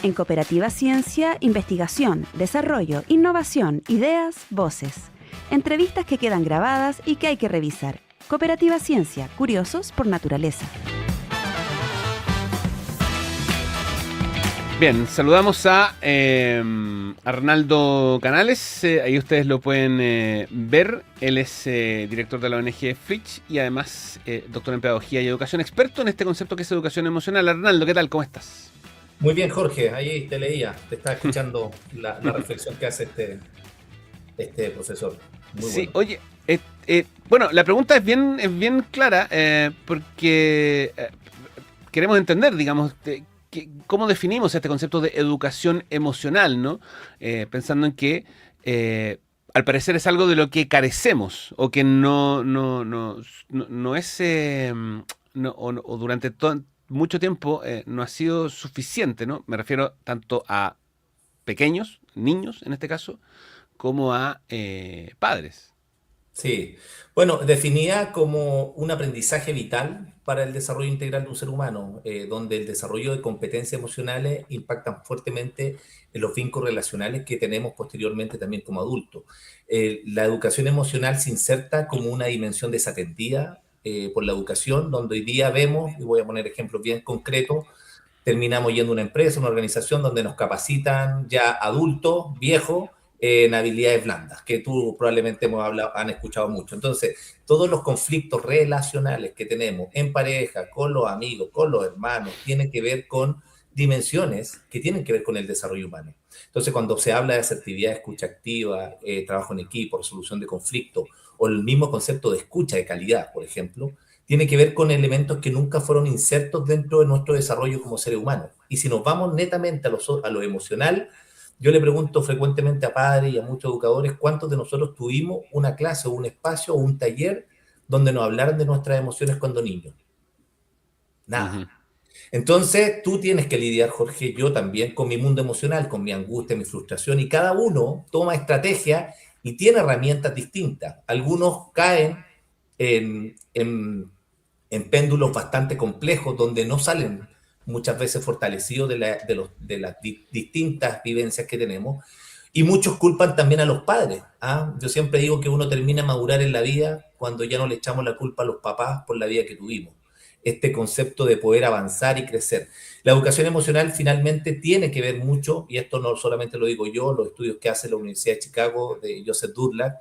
En Cooperativa Ciencia, investigación, desarrollo, innovación, ideas, voces. Entrevistas que quedan grabadas y que hay que revisar. Cooperativa Ciencia, curiosos por naturaleza. Bien, saludamos a Arnaldo Canales, ahí ustedes lo pueden ver, él es director de la ONG Fritsch y además doctor en Pedagogía y Educación, experto en este concepto que es educación emocional. Arnaldo, ¿qué tal? ¿Cómo estás? Muy bien, Jorge, ahí te leía, te estaba escuchando la reflexión que hace este profesor. Muy Sí, bueno. oye, bueno, la pregunta es bien clara porque queremos entender, digamos, cómo definimos este concepto de educación emocional, ¿no? Pensando en que al parecer es algo de lo que carecemos o que no es, o durante mucho tiempo no ha sido suficiente, ¿no? Me refiero tanto a pequeños, niños en este caso, como a padres. Sí, bueno, definía como un aprendizaje vital para el desarrollo integral de un ser humano, donde el desarrollo de competencias emocionales impactan fuertemente en los vínculos relacionales que tenemos posteriormente también como adultos. La educación emocional se inserta como una dimensión desatendida por la educación, donde hoy día vemos, y voy a poner ejemplos bien concretos, terminamos yendo a una empresa, una organización donde nos capacitan ya adultos, viejos, en habilidades blandas, que tú probablemente han escuchado mucho. Entonces, todos los conflictos relacionales que tenemos en pareja, con los amigos, con los hermanos, tienen que ver con dimensiones que tienen que ver con el desarrollo humano. Entonces, cuando se habla de asertividad, escucha activa, trabajo en equipo, resolución de conflictos, o el mismo concepto de escucha de calidad, por ejemplo, tiene que ver con elementos que nunca fueron insertos dentro de nuestro desarrollo como seres humanos. Y si nos vamos netamente a lo emocional, yo le pregunto frecuentemente a padres y a muchos educadores cuántos de nosotros tuvimos una clase o un espacio o un taller donde nos hablaran de nuestras emociones cuando niños. Nada. Uh-huh. Entonces tú tienes que lidiar, Jorge, yo también, con mi mundo emocional, con mi angustia, mi frustración, y cada uno toma estrategia y tiene herramientas distintas. Algunos caen en péndulos bastante complejos donde no salen muchas veces fortalecidos de las distintas vivencias que tenemos. Y muchos culpan también a los padres. ¿Ah? Yo siempre digo que uno termina a madurar en la vida cuando ya no le echamos la culpa a los papás por la vida que tuvimos. Este concepto de poder avanzar y crecer. La educación emocional finalmente tiene que ver mucho, y esto no solamente lo digo yo, los estudios que hace la Universidad de Chicago de Joseph Durlack,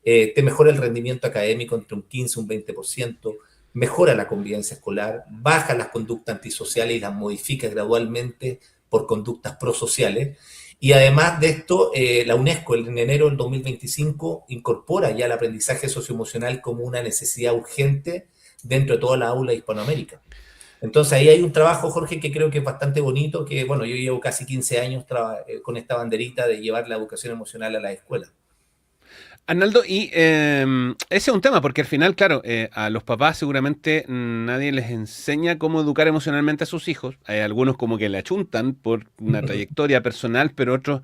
te mejora el rendimiento académico entre un 15 y un 20%, mejora la convivencia escolar, baja las conductas antisociales y las modifica gradualmente por conductas prosociales. Y además de esto, la UNESCO en enero del 2025 incorpora ya el aprendizaje socioemocional como una necesidad urgente dentro de toda la aula de Hispanoamérica. Entonces ahí hay un trabajo, Jorge, que creo que es bastante bonito, que bueno, yo llevo casi 15 años con esta banderita de llevar la educación emocional a la escuela. Arnaldo, y ese es un tema, porque al final, claro, a los papás seguramente nadie les enseña cómo educar emocionalmente a sus hijos. Hay algunos como que le achuntan por una trayectoria personal, pero otros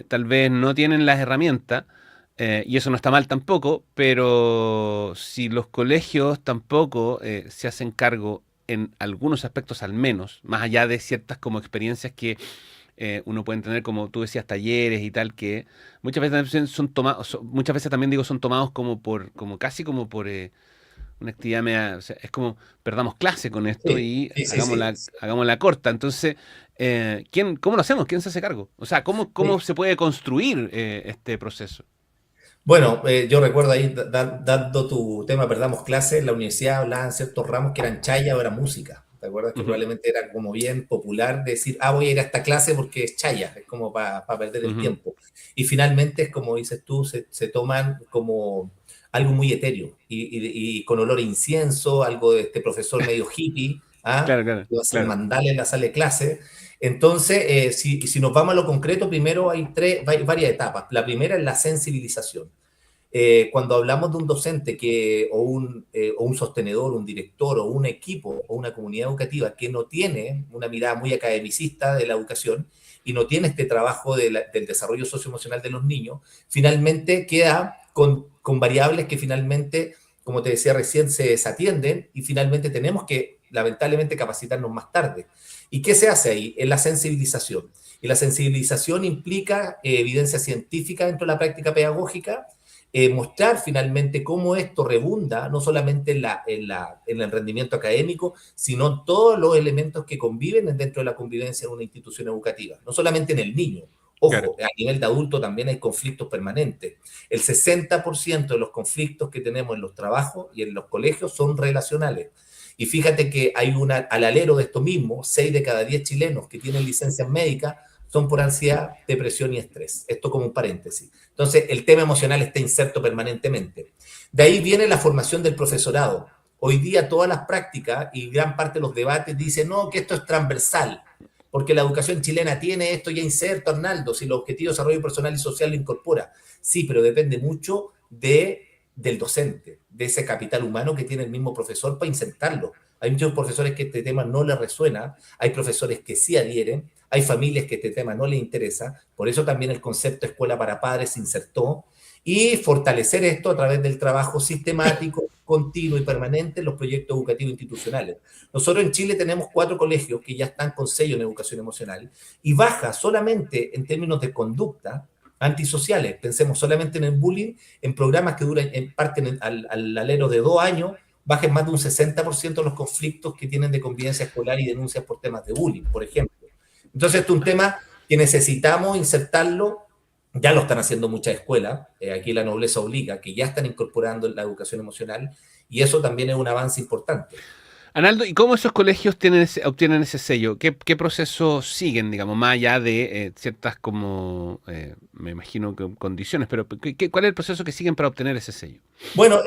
tal vez no tienen las herramientas, y eso no está mal tampoco, pero si los colegios tampoco se hacen cargo en algunos aspectos al menos, más allá de ciertas como experiencias que uno puede tener, como tú decías, talleres y tal, que muchas veces también son tomados, muchas veces también digo son tomados como casi como por una actividad media, o sea, es como perdamos clase con esto Sí, y sí, sí, hagámosla corta. Entonces, ¿cómo lo hacemos? ¿Quién se hace cargo? O sea, ¿cómo sí. se puede construir este proceso? Bueno, yo recuerdo ahí, dando tu tema, perdamos clases, en la universidad hablaban ciertos ramos que eran chaya o era música. ¿Te acuerdas que Ujú, probablemente era como bien popular decir, voy a ir a esta clase porque es chaya, es como para perder el ujú, tiempo? Y finalmente es como dices tú, se toman como algo muy etéreo y con olor a incienso, algo de este profesor medio hippie, claro, claro, que va a hacer claro. mandala en la sala de clase. Entonces, si nos vamos a lo concreto, primero hay varias etapas. La primera es la sensibilización. Cuando hablamos de un docente o un sostenedor, un director o un equipo o una comunidad educativa que no tiene una mirada muy academicista de la educación y no tiene este trabajo del desarrollo socioemocional de los niños, finalmente queda con variables que finalmente, como te decía recién, se desatienden y finalmente tenemos que lamentablemente capacitarnos más tarde. ¿Y qué se hace ahí? Es la sensibilización. Y la sensibilización implica evidencia científica dentro de la práctica pedagógica, mostrar finalmente cómo esto rebunda, no solamente en el rendimiento académico, sino en todos los elementos que conviven dentro de la convivencia en una institución educativa, no solamente en el niño. Ojo, a nivel de adulto también hay conflictos permanentes. El 60% de los conflictos que tenemos en los trabajos y en los colegios son relacionales. Y fíjate que hay al alero de esto mismo, 6 de cada 10 chilenos que tienen licencias médicas son por ansiedad, depresión y estrés. Esto como un paréntesis. Entonces, el tema emocional está inserto permanentemente. De ahí viene la formación del profesorado. Hoy día todas las prácticas y gran parte de los debates dicen, no, que esto es transversal, porque la educación chilena tiene esto ya inserto, Arnaldo, si el objetivo de desarrollo personal y social lo incorpora. Sí, pero depende mucho del docente, de ese capital humano que tiene el mismo profesor para insertarlo. Hay muchos profesores que este tema no les resuena, hay profesores que sí adhieren, hay familias que este tema no les interesa, por eso también el concepto escuela para padres se insertó, y fortalecer esto a través del trabajo sistemático, continuo y permanente en los proyectos educativos institucionales. Nosotros en Chile tenemos 4 colegios que ya están con sello en educación emocional, y baja solamente en términos de conducta antisociales, pensemos solamente en el bullying, en programas que parten al alero de 2 años, bajen más de un 60% de los conflictos que tienen de convivencia escolar y denuncias por temas de bullying, por ejemplo. Entonces, esto es un tema que necesitamos insertarlo, ya lo están haciendo muchas escuelas, aquí la nobleza obliga, que ya están incorporando la educación emocional, y eso también es un avance importante. Arnaldo, ¿y cómo esos colegios obtienen ese sello? ¿Qué procesos siguen, digamos, más allá de ciertas como, me imagino, condiciones, pero ¿cuál es el proceso que siguen para obtener ese sello? Bueno,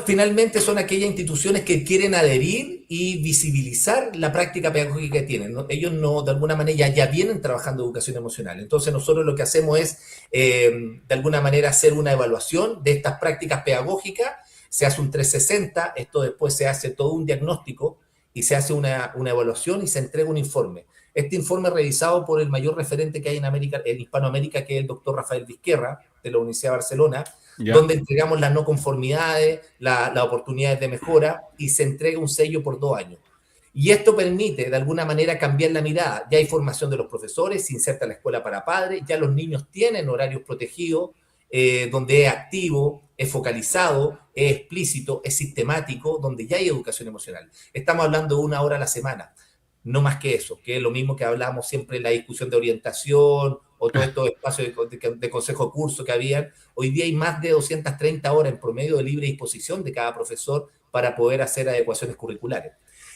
finalmente son aquellas instituciones que quieren adherir y visibilizar la práctica pedagógica que tienen, ¿no? Ellos no, de alguna manera, ya vienen trabajando educación emocional. Entonces nosotros lo que hacemos es, de alguna manera, hacer una evaluación de estas prácticas pedagógicas. Se hace un 360, esto después se hace todo un diagnóstico y se hace una evaluación y se entrega un informe. Este informe revisado por el mayor referente que hay en Hispanoamérica, que es el doctor Rafael Vizquerra, de la Universidad de Barcelona, donde entregamos las no conformidades, las oportunidades de mejora, y se entrega un sello por 2 años. Y esto permite, de alguna manera, cambiar la mirada. Ya hay formación de los profesores, se inserta la escuela para padres, ya los niños tienen horarios protegidos, donde es activo, es focalizado, es explícito, es sistemático, donde ya hay educación emocional. Estamos hablando de 1 hora a la semana, no más que eso, que es lo mismo que hablamos siempre en la discusión de orientación o todos estos espacios de consejo de curso que habían. Hoy día hay más de 230 horas en promedio de libre disposición de cada profesor para poder hacer adecuaciones curriculares.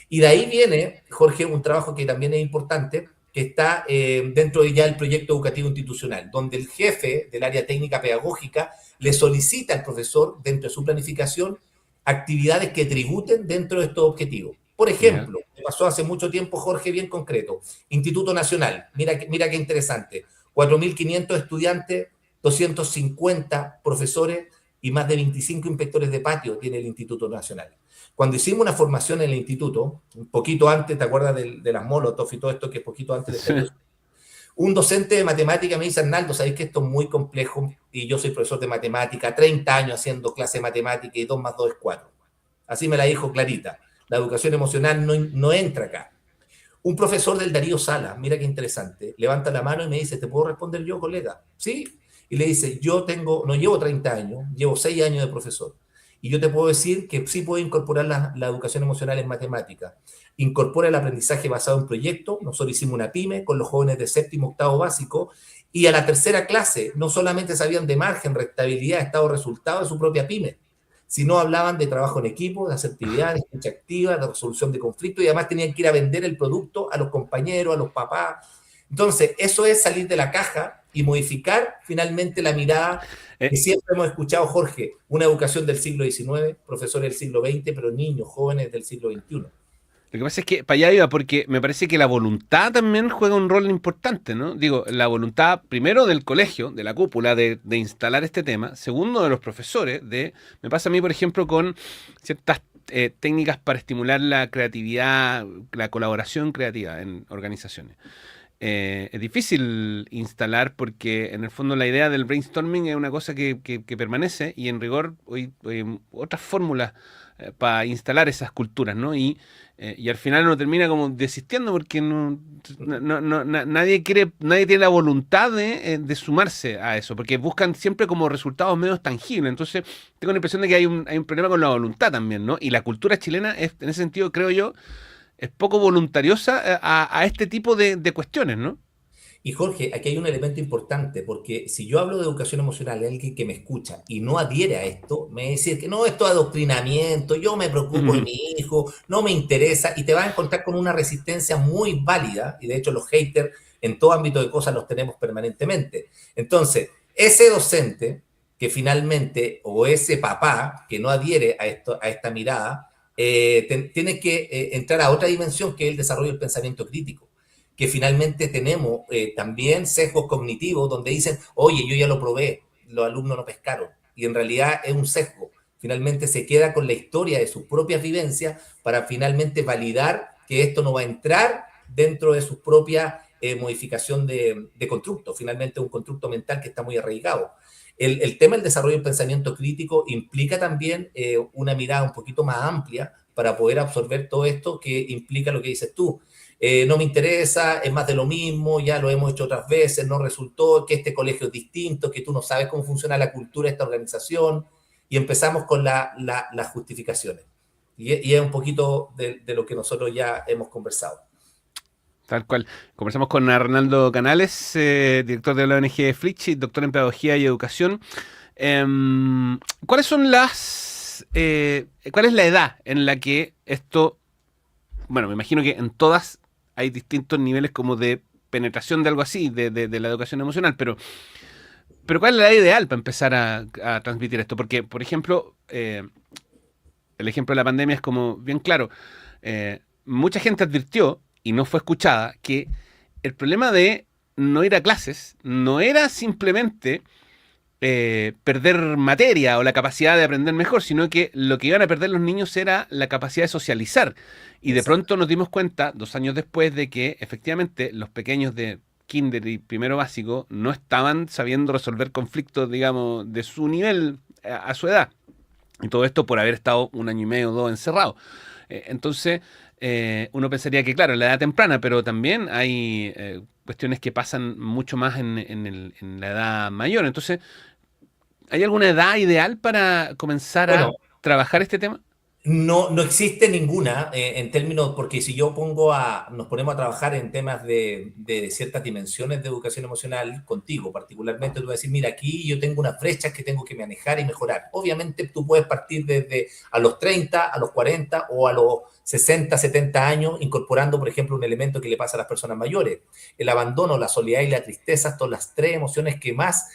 Y de ahí viene, Jorge, un trabajo que también es importante, que está dentro de ya el proyecto educativo institucional, donde el jefe del área técnica pedagógica le solicita al profesor, dentro de su planificación, actividades que tributen dentro de estos objetivos. Por ejemplo, pasó hace mucho tiempo, Jorge, bien concreto, Instituto Nacional, mira qué interesante, 4.500 estudiantes, 250 profesores y más de 25 inspectores de patio tiene el Instituto Nacional. Cuando hicimos una formación en el instituto, un poquito antes, ¿te acuerdas de las Molotov y todo esto que es poquito antes de sí. Un docente de matemática me dice, Arnaldo, sabéis que esto es muy complejo y yo soy profesor de matemática, 30 años haciendo clase de matemática y 2 más 2 es 4. Así me la dijo clarita. La educación emocional no entra acá. Un profesor del Darío Sala, mira qué interesante, levanta la mano y me dice, ¿te puedo responder yo, colega? Sí. Y le dice, no llevo 30 años, llevo 6 años de profesor. Y yo te puedo decir que sí puedo incorporar la educación emocional en matemática. Incorpora el aprendizaje basado en proyectos. Nosotros hicimos una pyme con los jóvenes de 7º, 8º básico, y a la 3ª clase no solamente sabían de margen, rentabilidad, estado, resultado de su propia pyme, sino hablaban de trabajo en equipo, de asertividad, de escucha activa, de resolución de conflictos, y además tenían que ir a vender el producto a los compañeros, a los papás. Entonces, eso es salir de la caja y modificar finalmente la mirada que siempre hemos escuchado, Jorge, una educación del siglo XIX, profesores del siglo XX, pero niños, jóvenes del siglo XXI. Lo que pasa es que para allá iba, porque me parece que la voluntad también juega un rol importante, ¿no? Digo, la voluntad, primero, del colegio, de la cúpula, de instalar este tema. Segundo, de los profesores. Me pasa a mí, por ejemplo, con ciertas técnicas para estimular la creatividad, la colaboración creativa en organizaciones. es difícil instalar porque en el fondo la idea del brainstorming es una cosa que permanece y en rigor hay otras fórmulas para instalar esas culturas, ¿no? Y al final uno termina como desistiendo porque nadie quiere, nadie tiene la voluntad de sumarse a eso, porque buscan siempre como resultados medios tangibles. Entonces tengo la impresión de que hay un problema con la voluntad también, ¿no? Y la cultura chilena es, en ese sentido, creo yo, es poco voluntariosa a este tipo de cuestiones, ¿no? Y Jorge, aquí hay un elemento importante, porque si yo hablo de educación emocional, alguien que me escucha y no adhiere a esto, me dice que no, esto es adoctrinamiento, yo me preocupo de Ujú. mi hijo, no me interesa, y te vas a encontrar con una resistencia muy válida, y de hecho los haters en todo ámbito de cosas los tenemos permanentemente. Entonces, ese docente que finalmente, o ese papá que no adhiere a, esto, a esta mirada, tiene que entrar a otra dimensión que es el desarrollo del pensamiento crítico, que finalmente tenemos también sesgos cognitivos donde dicen, oye, yo ya lo probé, los alumnos no pescaron, y en realidad es un sesgo. Finalmente se queda con la historia de sus propias vivencias para finalmente validar que esto no va a entrar dentro de su propia modificación de constructo. Finalmente es un constructo mental que está muy arraigado. El tema del desarrollo del pensamiento crítico implica también una mirada un poquito más amplia para poder absorber todo esto que implica lo que dices tú. No me interesa, es más de lo mismo, ya lo hemos hecho otras veces, no resultó, que este colegio es distinto, que tú no sabes cómo funciona la cultura de esta organización, y empezamos con las justificaciones. Y es un poquito de lo que nosotros ya hemos conversado. Tal cual. Conversamos con Arnaldo Canales, director de la ONG Flitch, doctor en Pedagogía y Educación. ¿Cuáles son cuál es la edad en la que esto, bueno, me imagino que en todas hay distintos niveles como de penetración de algo así, de la educación emocional, pero ¿cuál es la edad ideal para empezar a transmitir esto? Porque, por ejemplo, el ejemplo de la pandemia es como bien claro. Mucha gente advirtió, y no fue escuchada, que el problema de no ir a clases no era simplemente perder materia o la capacidad de aprender mejor, sino que lo que iban a perder los niños era la capacidad de socializar. Y de Exacto. pronto nos dimos cuenta, 2 años después, de que efectivamente los pequeños de kinder y primero básico no estaban sabiendo resolver conflictos, digamos, de su nivel a su edad. Y todo esto por haber estado 1 año y medio o 2 encerrados. Entonces, uno pensaría que, claro, en la edad temprana, pero también hay cuestiones que pasan mucho más en la edad mayor. Entonces, ¿hay alguna edad ideal para comenzar a Bueno, trabajar este tema? no, no existe ninguna en términos, porque si yo nos ponemos a trabajar en temas de ciertas dimensiones de educación emocional contigo, particularmente, tú vas a decir, mira, aquí yo tengo unas brechas que tengo que manejar y mejorar. Obviamente tú puedes partir desde a los 30, a los 40 o a los 60, 70 años, incorporando, por ejemplo, un elemento que le pasa a las personas mayores, el abandono, la soledad y la tristeza, son las tres emociones que más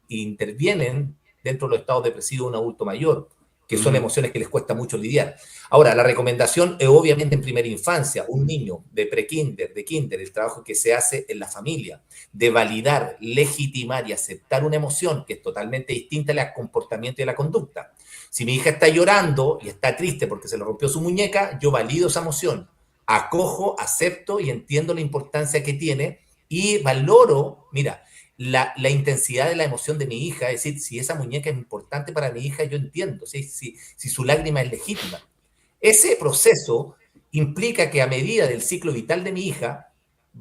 intervienen dentro de los estados depresivos de un adulto mayor, que son Ujú. emociones que les cuesta mucho lidiar. Ahora, la recomendación es obviamente en primera infancia, un niño de prekinder, de kinder, el trabajo que se hace en la familia, de validar, legitimar y aceptar una emoción que es totalmente distinta al comportamiento y a la conducta. Si mi hija está llorando y está triste porque se le rompió su muñeca, yo valido esa emoción, acojo, acepto y entiendo la importancia que tiene y valoro, mira, la intensidad de la emoción de mi hija, es decir, si esa muñeca es importante para mi hija, yo entiendo, si su lágrima es legítima. Ese proceso implica que a medida del ciclo vital de mi hija,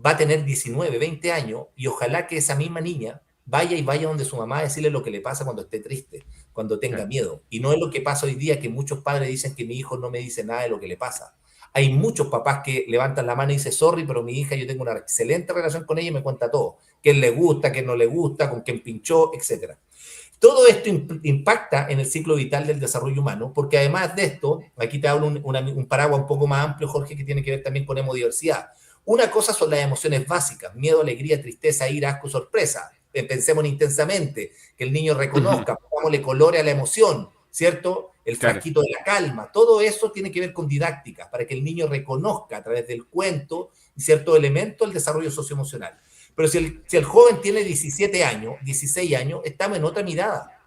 va a tener 19, 20 años y ojalá que esa misma niña vaya donde su mamá a decirle lo que le pasa cuando esté triste, cuando tenga Claro. miedo. Y no es lo que pasa hoy día, que muchos padres dicen que mi hijo no me dice nada de lo que le pasa. Hay muchos papás que levantan la mano y dicen, sorry, pero mi hija, yo tengo una excelente relación con ella y me cuenta todo. Qué le gusta, qué no le gusta, con quién pinchó, etcétera. Todo esto impacta en el ciclo vital del desarrollo humano, porque además de esto, aquí te hablo un paraguas un poco más amplio, Jorge, que tiene que ver también con hemodiversidad. Una cosa son las emociones básicas, miedo, alegría, tristeza, ira, asco, sorpresa. Pensemos intensamente, que el niño Ujú. reconozca, pongámosle colores a la emoción, ¿cierto? El Claro. frasquito de la calma, todo eso tiene que ver con didáctica, para que el niño reconozca a través del cuento ciertos elementos del desarrollo socioemocional. Pero si el joven tiene 17 años, 16 años, estamos en otra mirada.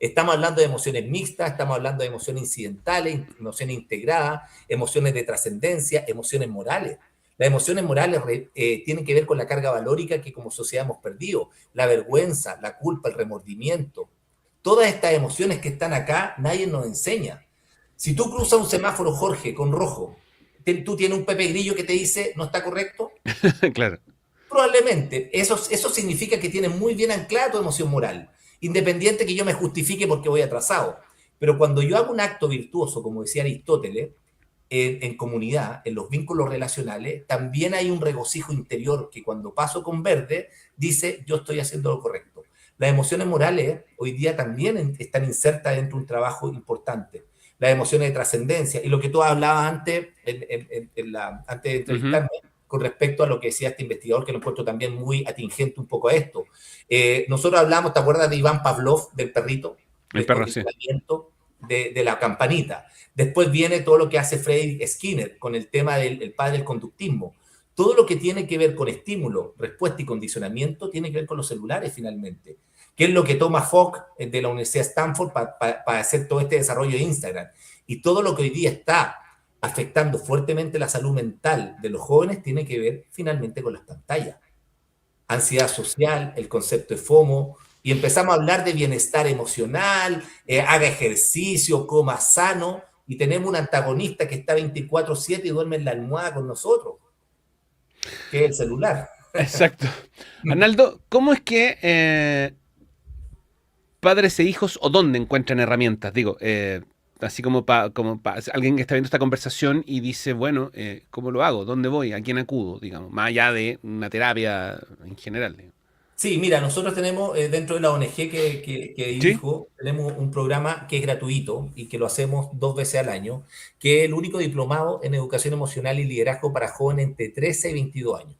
Estamos hablando de emociones mixtas, estamos hablando de emociones incidentales, emociones integradas, emociones de trascendencia, emociones morales. Las emociones morales tienen que ver con la carga valórica que como sociedad hemos perdido, la vergüenza, la culpa, el remordimiento. Todas estas emociones que están acá, nadie nos enseña. Si tú cruzas un semáforo, Jorge, con rojo, tú tienes un Pepe Grillo que te dice no está correcto. Claro. Probablemente. Eso significa que tienes muy bien anclada tu emoción moral, independiente que yo me justifique porque voy atrasado. Pero cuando yo hago un acto virtuoso, como decía Aristóteles, en comunidad, en los vínculos relacionales, también hay un regocijo interior que cuando paso con verde dice yo estoy haciendo lo correcto. Las emociones morales hoy día también están insertas dentro de un trabajo importante. Las emociones de trascendencia y lo que tú hablabas antes, antes de entrevistarme, con respecto a lo que decía este investigador, que lo encuentro también muy atingente un poco a esto. Nosotros hablamos, ¿te acuerdas de Iván Pavlov, del perrito? El perro, sí. De la campanita. Después viene todo lo que hace Frederick Skinner con el tema del padre del conductismo. Todo lo que tiene que ver con estímulo, respuesta y condicionamiento tiene que ver con los celulares finalmente, que es lo que toma Fogg de la Universidad de Stanford para hacer todo este desarrollo de Instagram. Y todo lo que hoy día está afectando fuertemente la salud mental de los jóvenes tiene que ver finalmente con las pantallas. Ansiedad social, el concepto de FOMO, y empezamos a hablar de bienestar emocional, haga ejercicio, coma sano, y tenemos un antagonista que está 24/7 y duerme en la almohada con nosotros, que es el celular. Exacto. Arnaldo, ¿cómo es que padres e hijos o dónde encuentran herramientas? Digo, así como para alguien que está viendo esta conversación y dice, bueno, ¿cómo lo hago? ¿Dónde voy? ¿A quién acudo? Digamos, más allá de una terapia en general. Digamos. Sí, mira, nosotros tenemos dentro de la ONG que ¿Sí? dirijo, tenemos un programa que es gratuito y que lo hacemos 2 veces al año, que es el único diplomado en educación emocional y liderazgo para jóvenes entre 13 y 22 años.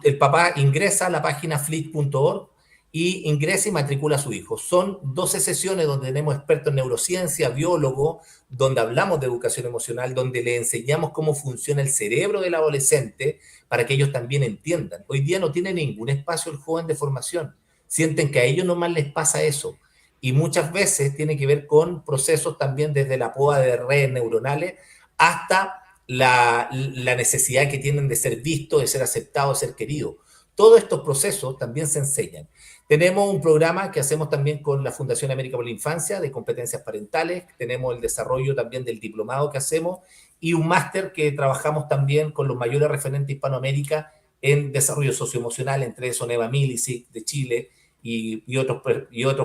El papá ingresa a la página fleet.org y ingresa y matricula a su hijo. Son 12 sesiones donde tenemos expertos en neurociencia, biólogos, donde hablamos de educación emocional, donde le enseñamos cómo funciona el cerebro del adolescente para que ellos también entiendan. Hoy día no tiene ningún espacio el joven de formación. Sienten que a ellos nomás les pasa eso. Y muchas veces tiene que ver con procesos también desde la poda de redes neuronales hasta la necesidad que tienen de ser vistos, de ser aceptados, de ser queridos. Todos estos procesos también se enseñan. Tenemos un programa que hacemos también con la Fundación América por la Infancia de competencias parentales, tenemos el desarrollo también del diplomado que hacemos y un máster que trabajamos también con los mayores referentes de Hispanoamérica en desarrollo socioemocional, entre eso Neva Milicic de Chile y otros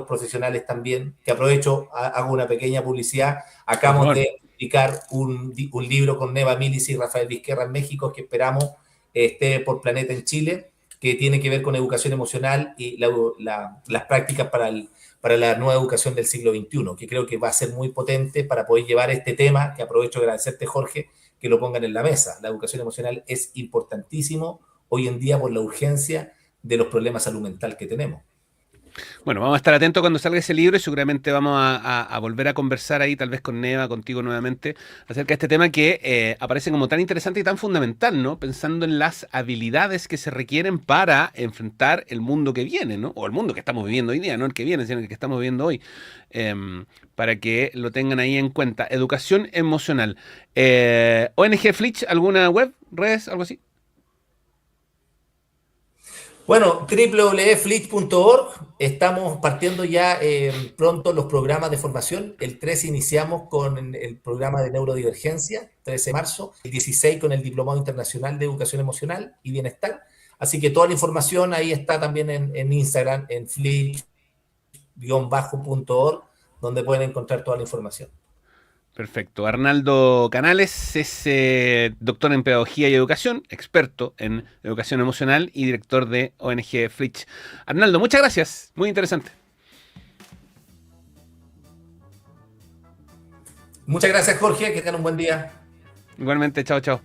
profesionales también, que aprovecho, hago una pequeña publicidad, acabamos de publicar un libro con Neva Milicic y Rafael Vizquerra en México, que esperamos esté por Planeta en Chile, que tiene que ver con educación emocional y las prácticas para la nueva educación del siglo XXI, que creo que va a ser muy potente para poder llevar este tema, que aprovecho de agradecerte, Jorge, que lo pongan en la mesa. La educación emocional es importantísimo hoy en día por la urgencia de los problemas de salud mental que tenemos. Bueno, vamos a estar atentos cuando salga ese libro y seguramente vamos a volver a conversar ahí, tal vez con Neva, contigo nuevamente, acerca de este tema que aparece como tan interesante y tan fundamental, ¿no? Pensando en las habilidades que se requieren para enfrentar el mundo que viene, ¿no? O el mundo que estamos viviendo hoy día, no el que viene, sino el que estamos viviendo hoy, para que lo tengan ahí en cuenta. Educación emocional. ONG Flitch, ¿alguna web, redes, algo así? Bueno, www.flitch.org, estamos partiendo ya pronto los programas de formación. El 13 iniciamos con el programa de neurodivergencia, 13 de marzo, el 16 con el Diplomado Internacional de Educación Emocional y Bienestar. Así que toda la información ahí está también en Instagram, en flitch-org, donde pueden encontrar toda la información. Perfecto. Arnaldo Canales es doctor en Pedagogía y Educación, experto en Educación Emocional y director de ONG Flitch. Arnaldo, muchas gracias. Muy interesante. Muchas gracias, Jorge. Que tengan un buen día. Igualmente, chao, chao.